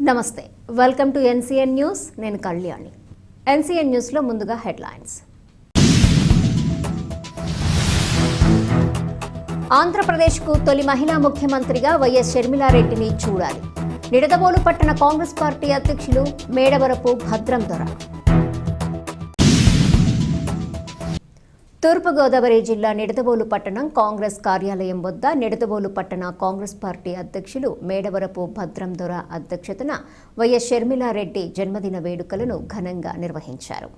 నమస్తే, welcome to NCN news. నేను Kalyani. NCN news లో ముందుగా హెడ్లైన్స్. ఆంధ్రప్రదేశ్కు తొలి మహిళా ముఖ్యమంత్రిగా వైఎస్ షర్మిలారెడ్డిని చూడాలి. నిడదవోలు పట్టణ కాంగ్రెస్ పార్టీ అధ్యక్షులు మేడవరపు భద్రం దొర. తూర్పుగోదావరి జిల్లా నిడదవోలు పట్టణం కాంగ్రెస్ కార్యాలయం వద్ద నిడదవోలు పట్టణ కాంగ్రెస్ పార్టీ అధ్యక్షులు మేడవరపు భద్రం దొర అధ్యక్షతన వైఎస్ షర్మిలారెడ్డి జన్మదిన వేడుకలను ఘనంగా నిర్వహించారు.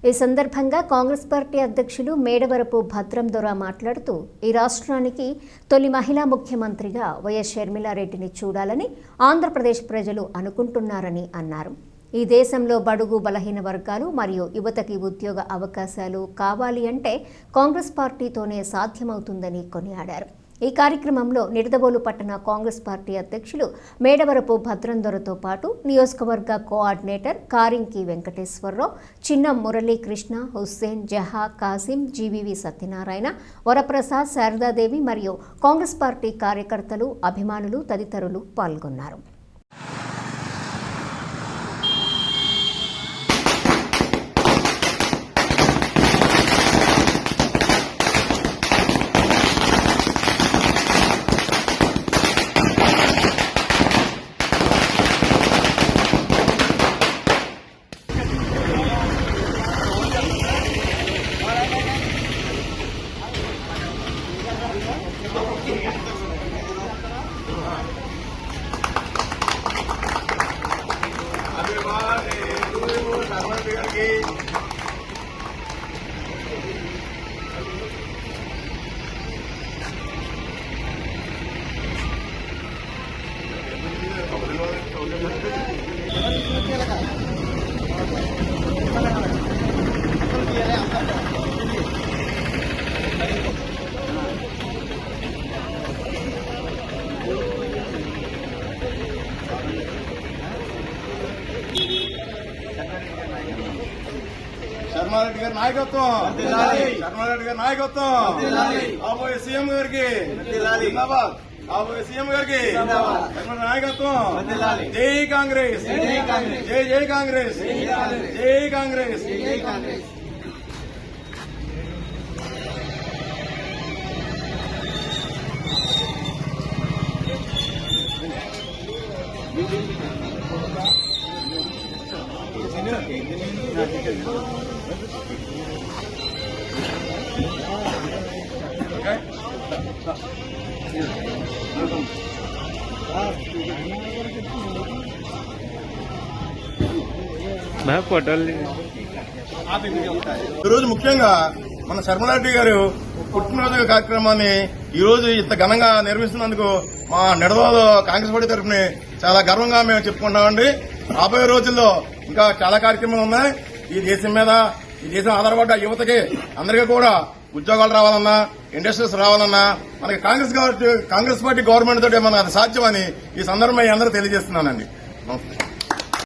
ఈ సందర్భంగా కాంగ్రెస్ పార్టీ అధ్యక్షులు మేడవరపు భద్రం దొర మాట్లాడుతూ, ఈ రాష్ట్రానికి తొలి మహిళా ముఖ్యమంత్రిగా వైఎస్ షర్మిలారెడ్డిని చూడాలని ఆంధ్రప్రదేశ్ ప్రజలు అనుకుంటున్నారని అన్నారు. ఈ దేశంలో బడుగు బలహీన వర్గాలు మరియు యువతకి ఉద్యోగ అవకాశాలు కావాలి అంటే కాంగ్రెస్ పార్టీతోనే సాధ్యమవుతుందని కొనియాడారు. ఈ కార్యక్రమంలో నిడదవోలు పట్టణ కాంగ్రెస్ పార్టీ అధ్యక్షులు మేడవరపు భద్రం దొరతో పాటు నియోజకవర్గ కోఆర్డినేటర్ కారింకి వెంకటేశ్వరరావు, చిన్న మురళీకృష్ణ, హుస్సేన్, జహా, కాసిం, జీవీవి సత్యనారాయణ, వరప్రసాద్, శారదాదేవి మరియు కాంగ్రెస్ పార్టీ కార్యకర్తలు, అభిమానులు తదితరులు పాల్గొన్నారు. శర్మారెడ్డి గారి నాయకత్వం, శర్మారెడ్డి గారి నాయకత్వం, రాబోయే సీఎం గారికి జిందాబాద్, రాబోయే సీఎం గారికి నాయకత్వం. జై కాంగ్రెస్, జై జై కాంగ్రెస్, జై కాంగ్రెస్. ఈరోజు ముఖ్యంగా మన శర్మలారెడ్డి గారు పుట్టినరోజు కార్యక్రమాన్ని ఈ రోజు ఇంత ఘనంగా నిర్వహిస్తున్నందుకు మా నిడదవోలు కాంగ్రెస్ పార్టీ తరఫున చాలా గర్వంగా మేము చెప్పుకుంటామండి. రాబోయే రోజుల్లో ఇంకా చాలా కార్యక్రమాలు ఉన్నాయి. ఈ దేశం మీద, ఈ దేశం ఆధారపడ్డ యువతకి అందరికీ కూడా ఉద్యోగాలు రావాలన్నా, ఇండస్ట్రీస్ రావాలన్నా మనకి కాంగ్రెస్ పార్టీ గవర్నమెంట్ తోటి మనకు అది సాధ్యమని ఈ సందర్భంగా అందరూ తెలియజేస్తున్నానండి. నమస్తే.